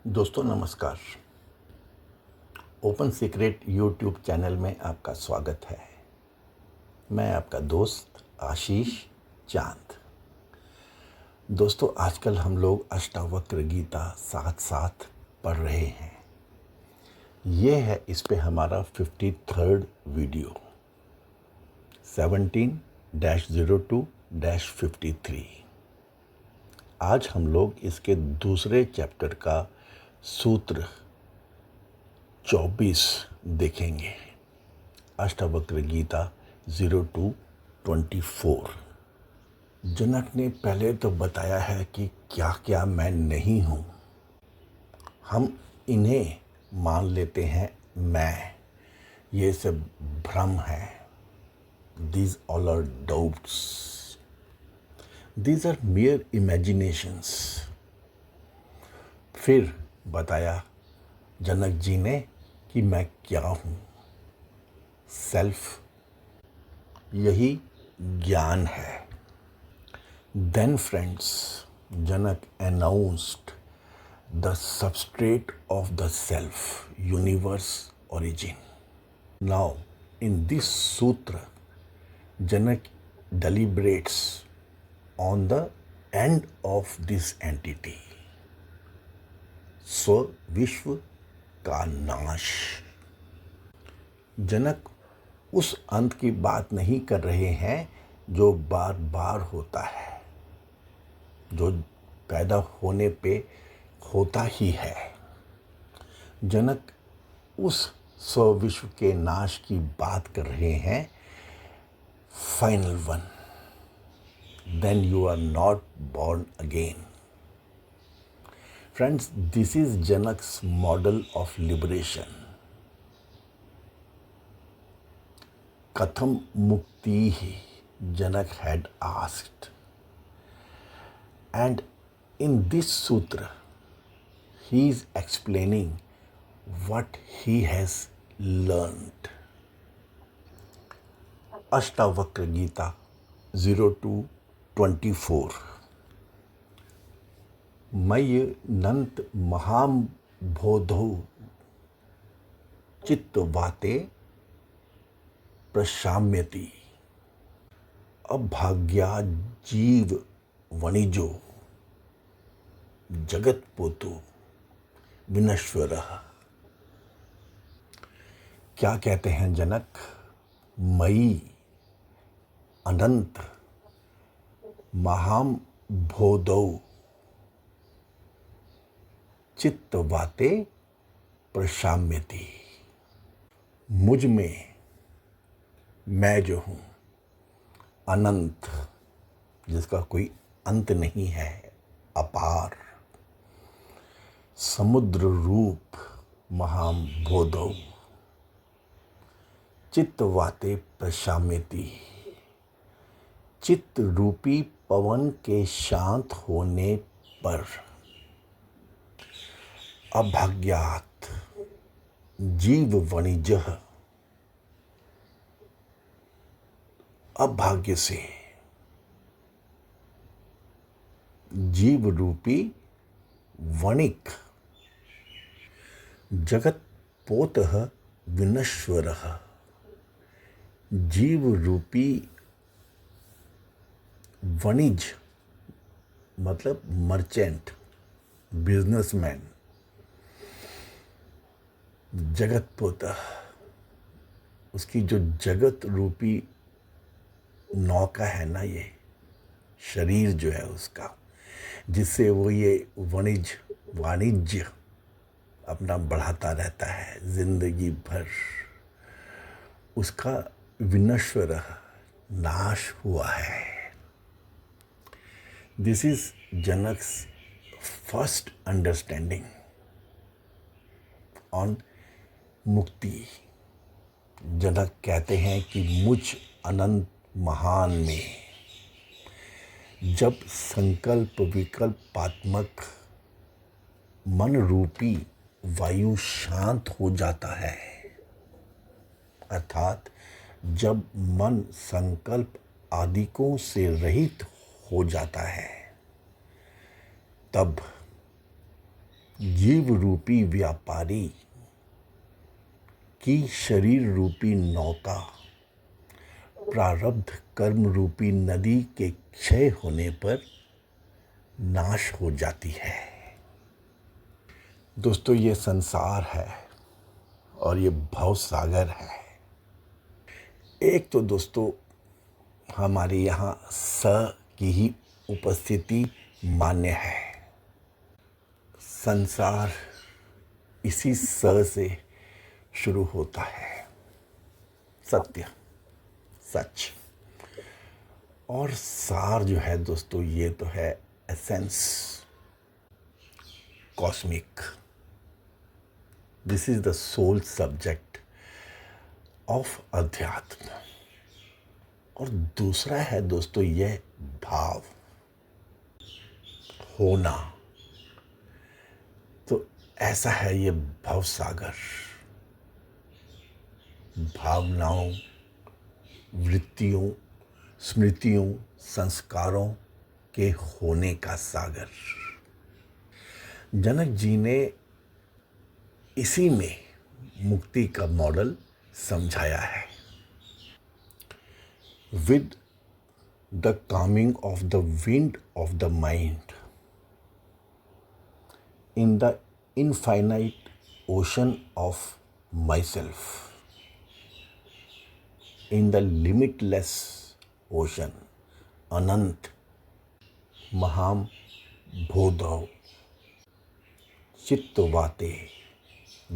दोस्तों नमस्कार। Open secret YouTube channel में आपका स्वागत है। मैं आपका दोस्त आशीष चांद। दोस्तों आजकल हम लोग अष्टावक्र गीता साथ साथ पढ़ रहे हैं। ये है इस पे हमारा 53rd वीडियो 17-02-53। आज हम लोग इसके दूसरे चैप्टर का सूत्र 24 देखेंगे। अष्टावक्र गीता 0-24। जनक ने पहले तो बताया है कि क्या क्या मैं नहीं हूँ। हम इन्हें मान लेते हैं मैं। ये सब भ्रम है। These all are doubts. These are mere imaginations. फिर बताया जनक जी ने कि मैं क्या हूँ। सेल्फ, यही ज्ञान है। Then friends, Janak announced the substrate of the self, universe origin. Now, in this sutra, Janak deliberates on the end of this entity. स्व विश्व का नाश। जनक उस अंत की बात नहीं कर रहे हैं जो बार बार होता है, जो पैदा होने पे होता ही है। जनक उस स्व विश्व के नाश की बात कर रहे हैं, final one. Then you are not born again. Friends, this is Janak's model of liberation. Katham muktihi, Janak had asked. And in this sutra, he is explaining what he has learned. Ashtavakra Gita 0-24. मय्य नंत महाम बोधौ चित्तवाते प्रशाम्यति अभाग्या जीव वणिजो जगतपोतो विनश्वरः। क्या कहते हैं जनक? मयि अनंत महाम बोधौ चित्तवाते प्रशाम्यति। मुझ में मैं जो हूँ अनंत, जिसका कोई अंत नहीं है, अपार, समुद्र रूप महाम बोधौ चित्तवाते प्रशाम्यति। चित्त रूपी पवन के शांत होने पर अभाग्यात जीव वणिजः, अभाग्य से जीव रूपी वणिक जगत पोतः विनश्वरः, जीव रूपी वणिज मतलब मर्चेंट, बिजनेसमैन, जगत पोता, उसकी जो जगत रूपी नौका है ना, ये शरीर जो है उसका, जिससे वो ये वाणिज्य अपना बढ़ाता रहता है जिंदगी भर, उसका विनश्वर नाश हुआ है। This is Janak's first understanding on मुक्ति। जनक कहते हैं कि मुझ अनंत महान में जब संकल्प विकल्पात्मक मन रूपी वायु शांत हो जाता है, अर्थात जब मन संकल्प आदिकों से रहित हो जाता है, तब जीव रूपी व्यापारी की शरीर रूपी नौका प्रारब्ध कर्म रूपी नदी के क्षय होने पर नाश हो जाती है। दोस्तों, ये संसार है और ये भव सागर है। एक तो दोस्तों हमारे यहाँ स की ही उपस्थिति मान्य है। संसार इसी स से शुरू होता है। सत्य, सच और सार जो है दोस्तों, ये तो है essence, cosmic. This is the soul subject of adhyatma. और दूसरा है दोस्तों यह भाव, होना। तो ऐसा है ये भव सागर, भावनाओं, वृत्तियों, स्मृतियों, संस्कारों के होने का सागर। जनक जी ने इसी में मुक्ति का मॉडल समझाया है। With the calming of the wind of the mind in the infinite ocean of my self, in the limitless ocean, अनंत महाम भोधव चित्तवाते,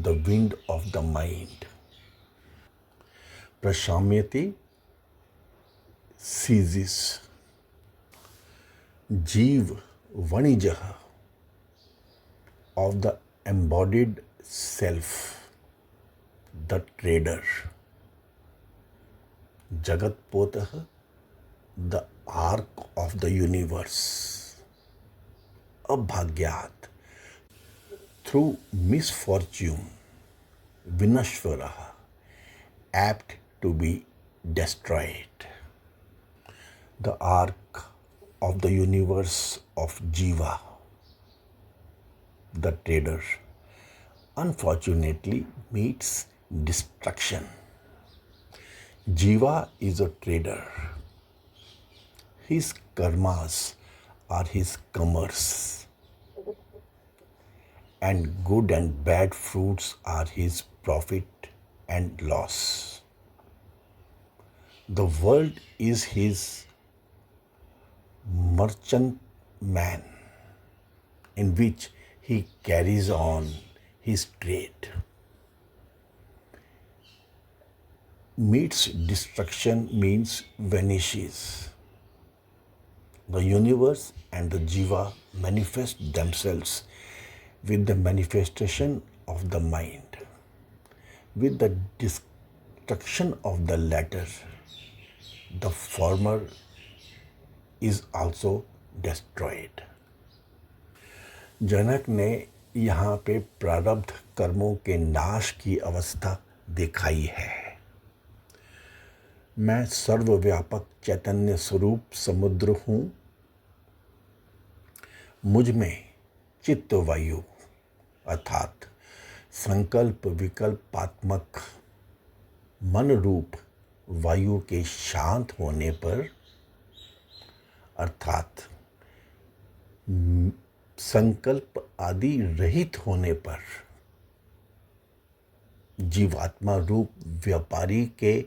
the wind of the mind, प्रशाम्यते ceases, जीव वणिजः of the embodied self, the trader, जगत्पोतः the arc of the universe, अभाग्यात through misfortune विनश्वरः apt to be destroyed. The arc of the universe of Jiva, the trader, unfortunately meets destruction. Jiva is a trader. His karmas are his commerce, and good and bad fruits are his profit and loss. The world is his merchantman, in which he carries on his trade. Meets destruction means vanishes. The universe and the jiva manifest themselves with the manifestation of the mind. With the destruction of the latter, the former is also destroyed. जनक ने यहाँ पे प्रारब्ध कर्मों के नाश की अवस्था दिखाई है। मैं सर्वव्यापक चैतन्य स्वरूप समुद्र हूँ। मुझ में चित्त वायु अर्थात संकल्प विकल्पात्मक मन रूप वायु के शांत होने पर, अर्थात संकल्प आदि रहित होने पर, जीवात्मा रूप व्यापारी के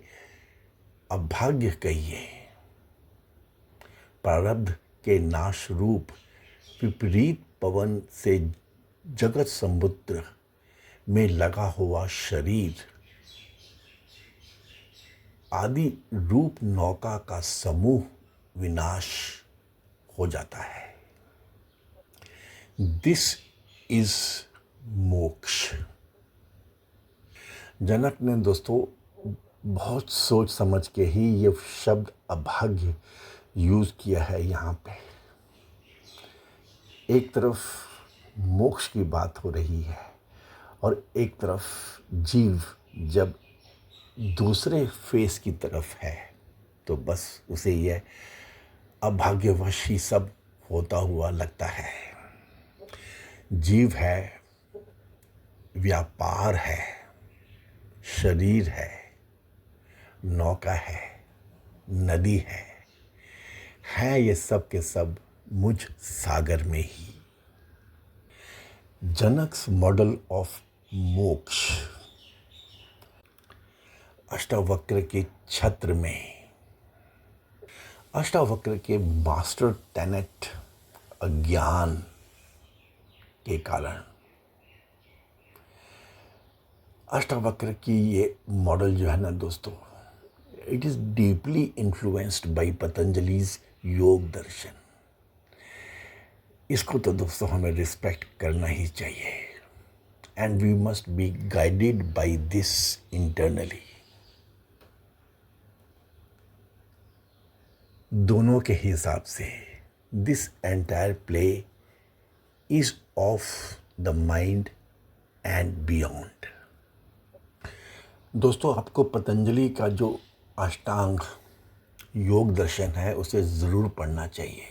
अभाग्य कहिए, प्रारब्ध के नाश रूप विपरीत पवन से जगत समुद्र में लगा हुआ शरीर आदि रूप नौका का समूह विनाश हो जाता है। दिस इज मोक्ष। जनक ने दोस्तों बहुत सोच समझ के ही ये शब्द अभाग्य यूज़ किया है यहाँ पे। एक तरफ मोक्ष की बात हो रही है और एक तरफ जीव जब दूसरे फेस की तरफ है तो बस उसे यह अभाग्यवश ही सब होता हुआ लगता है। जीव है व्यापार है, शरीर है, नौका है, नदी है ये सब के सब मुझ सागर में ही। जनक's मॉडल ऑफ मोक्ष अष्टावक्र के छत्र में, अष्टावक्र के मास्टर टेनेट अज्ञान के कारण अष्टावक्र की ये मॉडल जो है ना दोस्तों, it is deeply influenced by Patanjali's योग दर्शन। इसको तो दोस्तों हमें रिस्पेक्ट करना ही चाहिए, and we must be guided by this internally. दोनों के हिसाब से this entire play is of the mind and beyond. दोस्तों, आपको पतंजलि का जो अष्टांग योग दर्शन है उसे ज़रूर पढ़ना चाहिए,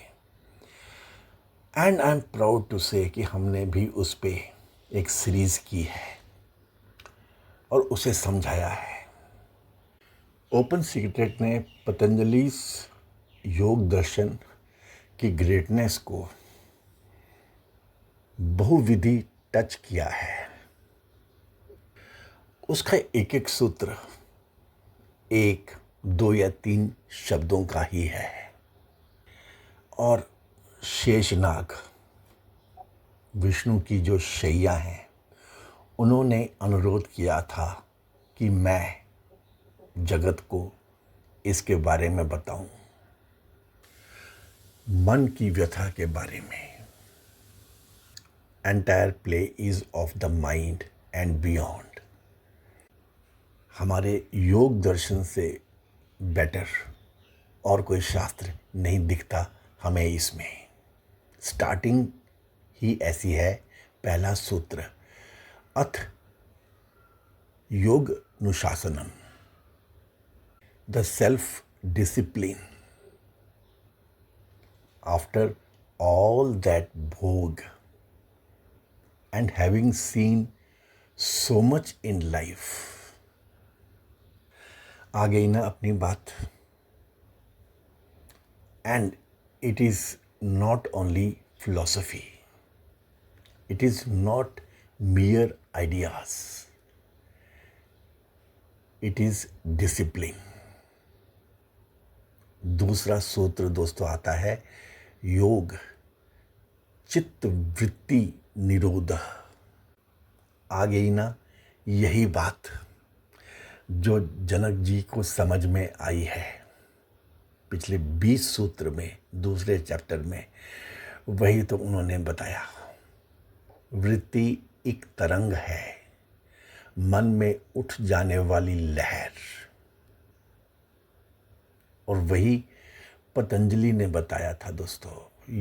and I am proud to say कि हमने भी उस पे एक सीरीज़ की है और उसे समझाया है। ओपन सीक्रेट ने पतंजलि योग दर्शन की ग्रेटनेस को बहुविधि टच किया है। उसका एक एक सूत्र एक, दो या तीन शब्दों का ही है, और शेषनाग विष्णु की जो शैया हैं, उन्होंने अनुरोध किया था कि मैं जगत को इसके बारे में बताऊं, मन की व्यथा के बारे में। Entire play is of the mind and beyond. हमारे योग दर्शन से बेटर और कोई शास्त्र नहीं दिखता हमें इसमें। स्टार्टिंग ही ऐसी है, पहला सूत्र, अथ योग अनुशासनम, the self discipline. After all that भोग and having seen so much in life, आ गई ना अपनी बात। And it is not only philosophy, it is not mere ideas, it is discipline। दूसरा सूत्र दोस्तों आता है योग चित्त वृत्ति निरोध। आ गई ना यही बात जो जनक जी को समझ में आई है पिछले 20 सूत्र में, दूसरे चैप्टर में। वही तो उन्होंने बताया। वृत्ति एक तरंग है, मन में उठ जाने वाली लहर, और वही पतंजलि ने बताया था दोस्तों।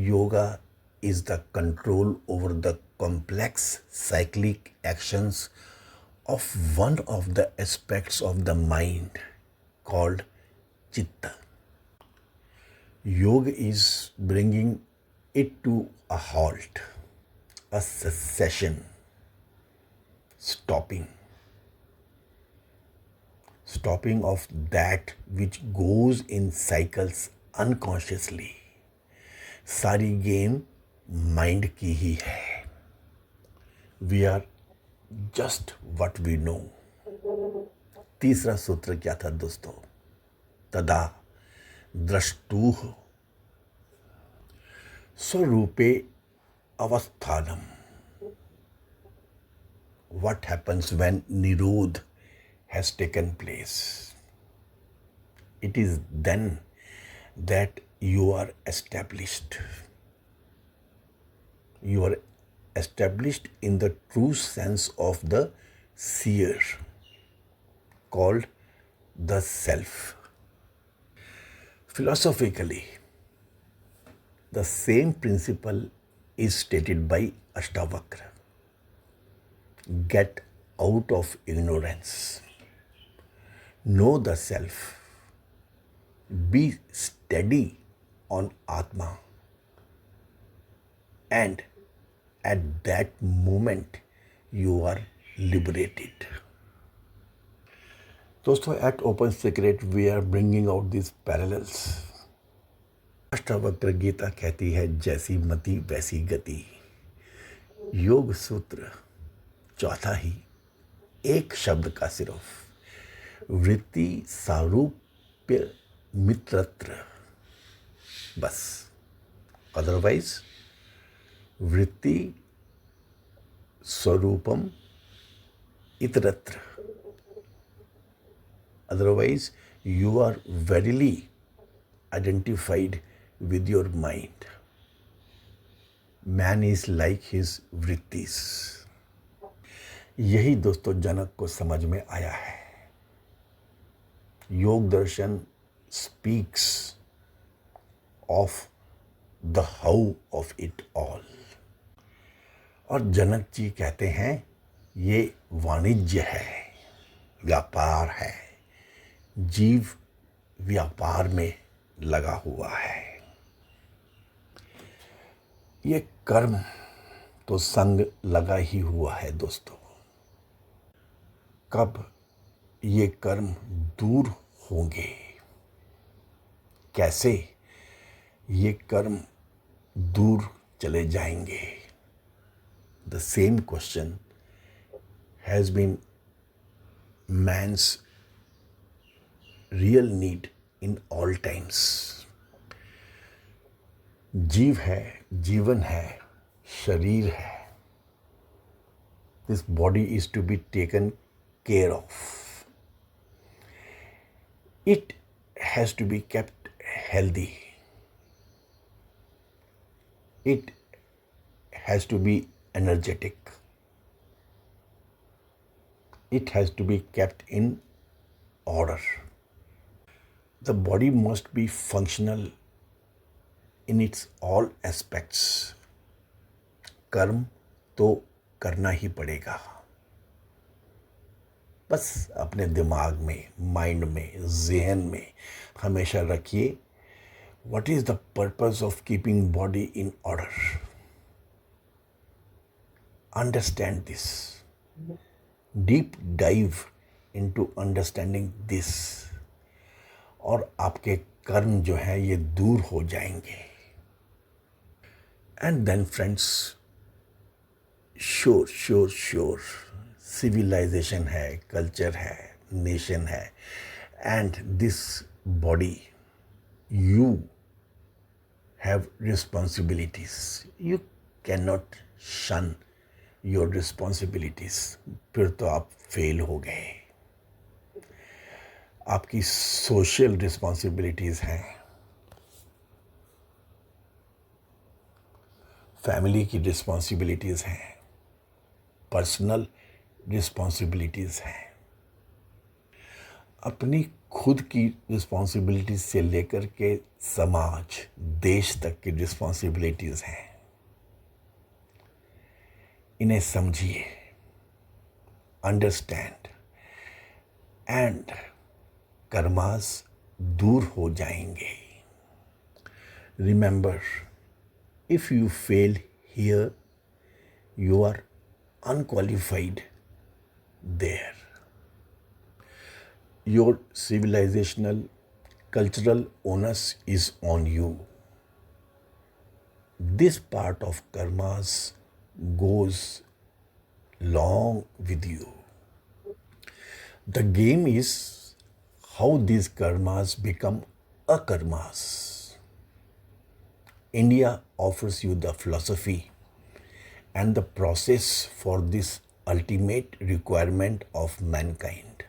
Yoga is the control over the complex cyclic actions of one of the aspects of the mind called chitta. Yoga is bringing it to a halt, a cessation, stopping of that which goes in cycles unconsciously. सारी game mind की ही है। We are just what we know. तीसरा सूत्र क्या था दोस्तों? तदा द्रष्टुः स्वरूपे अवस्थानम। What happens when nirodh has taken place? It is then that you are established. You are established in the true sense of the seer, called the self. Philosophically, the same principle is stated by Ashtavakra. Get out of ignorance. Know the self. Be steady on Atma. And at that moment, you are liberated. दोस्तों, at Open Secret we are bringing out these parallels. Ashtavakra Gita कहती है, जैसी मति वैसी गति। योग सूत्र चौथा ही एक शब्द का सिर्फ वृत्ति सारूप्य मित्रत्र, बस। अदरवाइज वृत्ति स्वरूपम इतरत्र, otherwise you are verily identified with your mind. Man is like his vrittis. यही दोस्तों जनक को समझ में आया है। Yoga Darshan speaks of the how of it all. और जनक जी कहते हैं ये वाणिज्य है, व्यापार है, जीव व्यापार में लगा हुआ है। ये कर्म तो संग लगा ही हुआ है दोस्तों। कब ये कर्म दूर होंगे, कैसे ये कर्म दूर चले जाएंगे? The same question has been man's real need in all times. जीव है, जीवन है, शरीर है. This body is to be taken care of. It has to be kept healthy. It has to be energetic. It has to be kept in order. The body must be functional in its all aspects. कर्म तो करना ही पड़ेगा। बस अपने दिमाग में, mind में, ज़हन में हमेशा रखिए, what is the purpose of keeping body in order? Understand this. Deep dive into understanding this, और आपके कर्म जो हैं ये दूर हो जाएंगे। And then friends, sure, civilization है, culture है, nation है, and this body, you have responsibilities. You cannot shun your responsibilities, फिर तो आप फेल हो गए। आपकी सोशल रिस्पॉन्सिबिलिटीज हैं, फैमिली की रिस्पॉन्सिबिलिटीज हैं, पर्सनल रिस्पॉन्सिबिलिटीज हैं, अपनी खुद की रिस्पॉन्सिबिलिटीज से लेकर के समाज, देश तक की रिस्पॉन्सिबिलिटीज हैं। इन्हें समझिए, अंडरस्टैंड, एंड कर्मास दूर हो जाएंगे। Remember, if you fail here, you are unqualified there. Your civilizational, cultural onus is on you. This part of karmas goes long with you. The game is how these karmas become akarmas. India offers you the philosophy and the process for this ultimate requirement of mankind.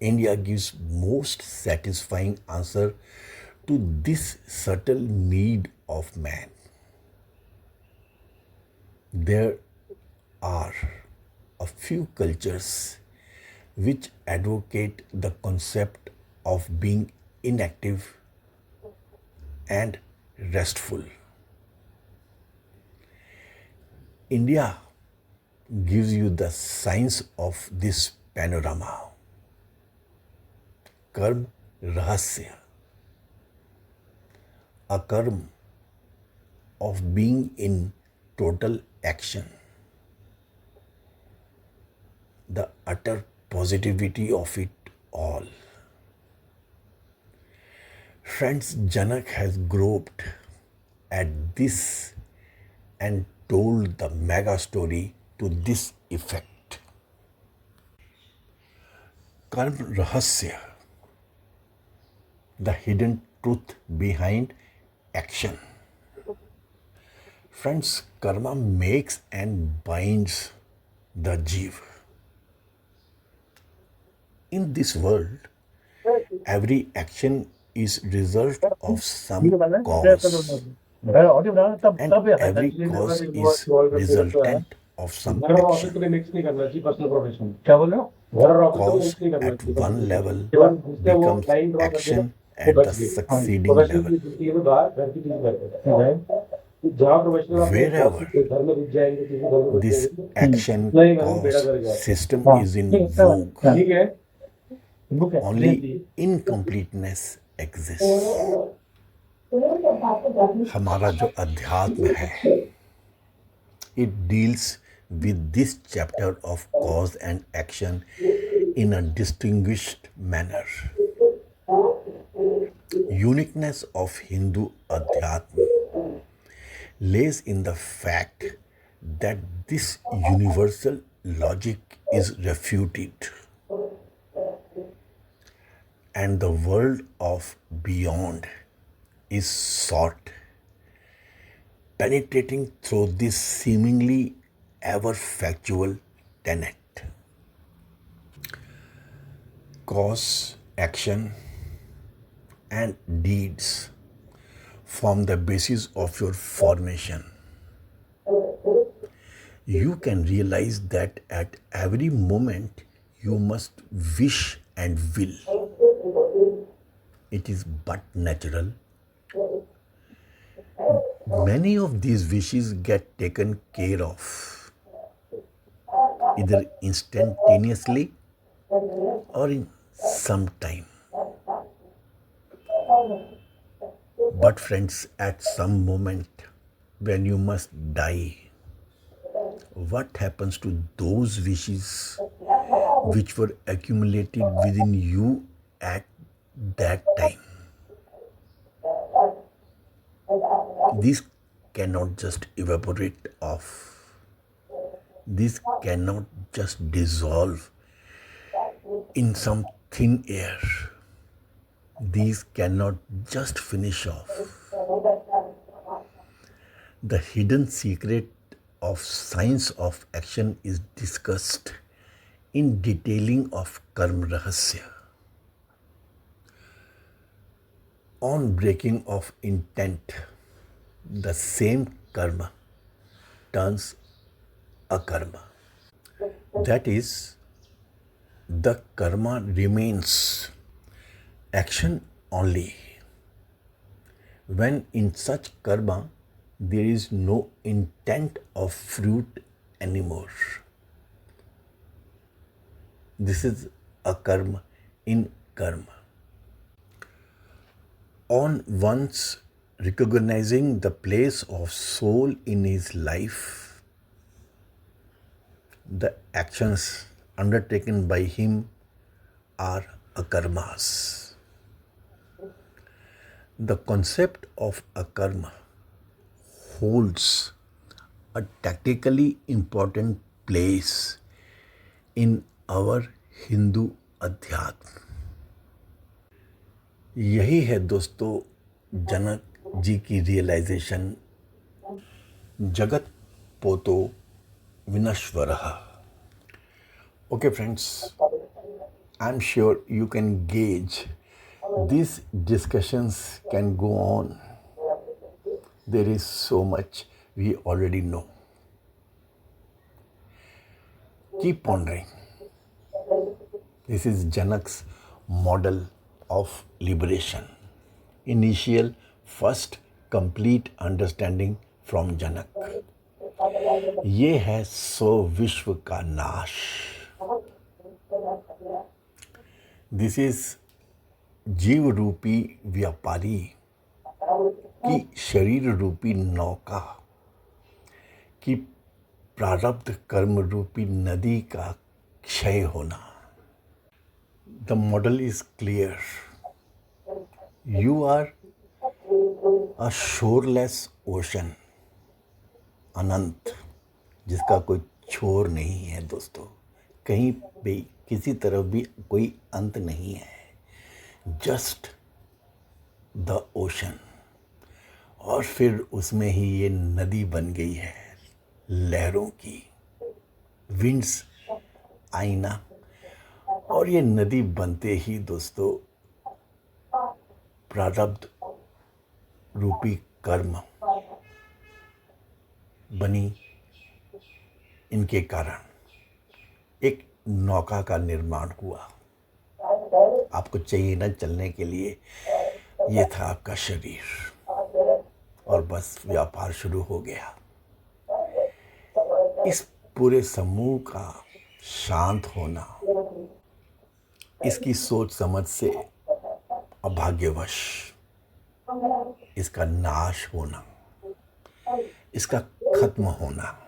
India gives most satisfying answer to this subtle need of man. There are a few cultures which advocate the concept of being inactive and restful. India gives you the science of this panorama. कर्म रहस्य, a कर्म of being in total action. the utter positivity of it all. Friends, Janak has groped at this and told the mega story to this effect. Karm Rahasya, the hidden truth behind action. Friends, karma makes and binds the Jeev. In this world, every action is result of some cause, and every cause is resultant of some action. Cause at one level becomes action at the succeeding level. Wherever this action cause system is in vogue, only incompleteness exists. हमारा जो अध्यात्म है, it deals with this chapter of cause and action in a distinguished manner. Uniqueness of Hindu Adhyatma lays in the fact that this universal logic is refuted and the world of beyond is sought, penetrating through this seemingly ever factual tenet. Cause, action, and deeds form the basis of your formation. You can realize that at every moment you must wish and will. It is but natural. Many of these wishes get taken care of, either instantaneously or in some time. But friends, at some moment when you must die, what happens to those wishes which were accumulated within you at that time? These cannot just evaporate off. These cannot just dissolve in some thin air. These cannot just finish off. The hidden secret of science of action is discussed in detailing of Karma Rahasya. On breaking of intent, the same karma turns akarma. That is, the karma remains action only. When in such karma, there is no intent of fruit anymore. This is a karma in karma. On once recognizing the place of soul in his life, the actions undertaken by him are akarmas. The concept of akarma holds a tactically important place in our Hindu अध्यात्म. यही है दोस्तों जनक जी की realisation, जगत पोतो विनश्वरः. Okay friends, I'm sure you can gauge these discussions can go on. There is so much we already know. Keep pondering. This is Janak's model of liberation. Initial first complete understanding from Janak. ये है सो विश्व का नाश. This is जीव रूपी व्यापारी की शरीर रूपी नौका की प्रारब्ध कर्म रूपी नदी का क्षय होना। The model is clear. You are a shoreless ocean, अनंत, जिसका कोई छोर नहीं है दोस्तों। कहीं भी किसी तरफ भी कोई अंत नहीं है, जस्ट द ओशन। और फिर उसमें ही ये नदी बन गई है लहरों की, विंड्स आईना। और ये नदी बनते ही दोस्तों प्रारब्ध रूपी कर्म बनी। इनके कारण एक नौका का निर्माण हुआ। आपको चाहिए ना चलने के लिए, ये था आपका शरीर, और बस व्यापार शुरू हो गया। इस पूरे समूह का शांत होना, इसकी सोच समझ से अभाग्यवश इसका नाश होना, इसका खत्म होना,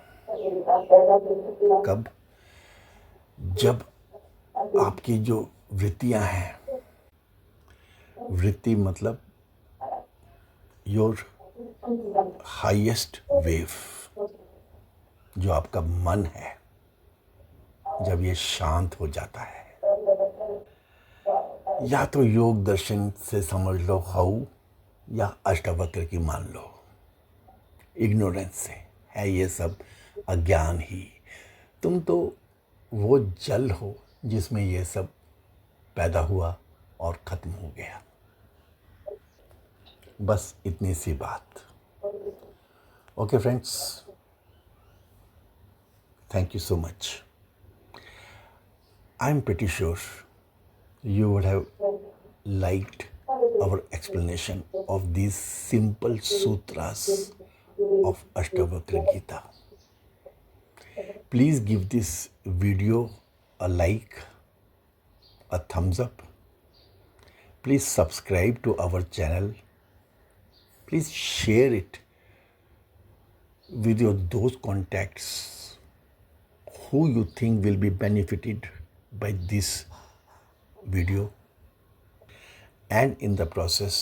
कब? जब आपकी जो वृत्तियां हैं, वृत्ति मतलब योर हाईएस्ट वेव, जो आपका मन है, जब ये शांत हो जाता है, या तो योग दर्शन से समझ लो हाउ, या अष्टावक्र की मान लो, इग्नोरेंस से है ये सब, अज्ञान ही। तुम तो वो जल हो जिसमें ये सब पैदा हुआ और ख़त्म हो गया। बस इतनी सी बात। Okay friends, thank you so much. I am pretty sure you would have liked our explanation of these simple sutras of Ashtavakra Gita. Please give this video a like, a thumbs up. Please subscribe to our channel. Please share it with those contacts who you think will be benefited by this video. And in the process,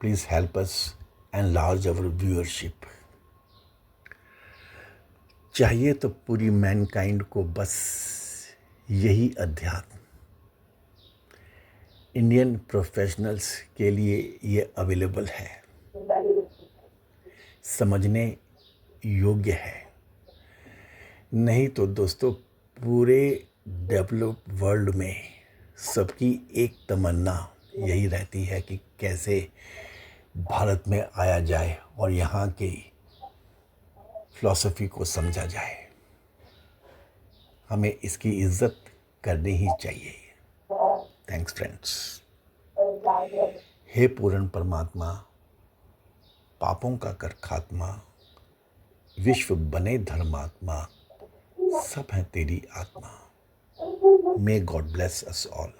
please help us enlarge our viewership. चाहिए तो पूरी Mankind को बस यही अध्यात्म। Indian professionals के लिए ये अवेलेबल है, समझने योग्य है। नहीं तो दोस्तों पूरे डेवलप्ड वर्ल्ड में सबकी एक तमन्ना यही रहती है कि कैसे भारत में आया जाए और यहाँ की फिलॉसफी को समझा जाए। हमें इसकी इज्जत करनी ही चाहिए। Thanks friends. हे पूर्ण परमात्मा, पापों का कर खात्मा, विश्व बने धर्मात्मा, सब है तेरी आत्मा। May God bless us all.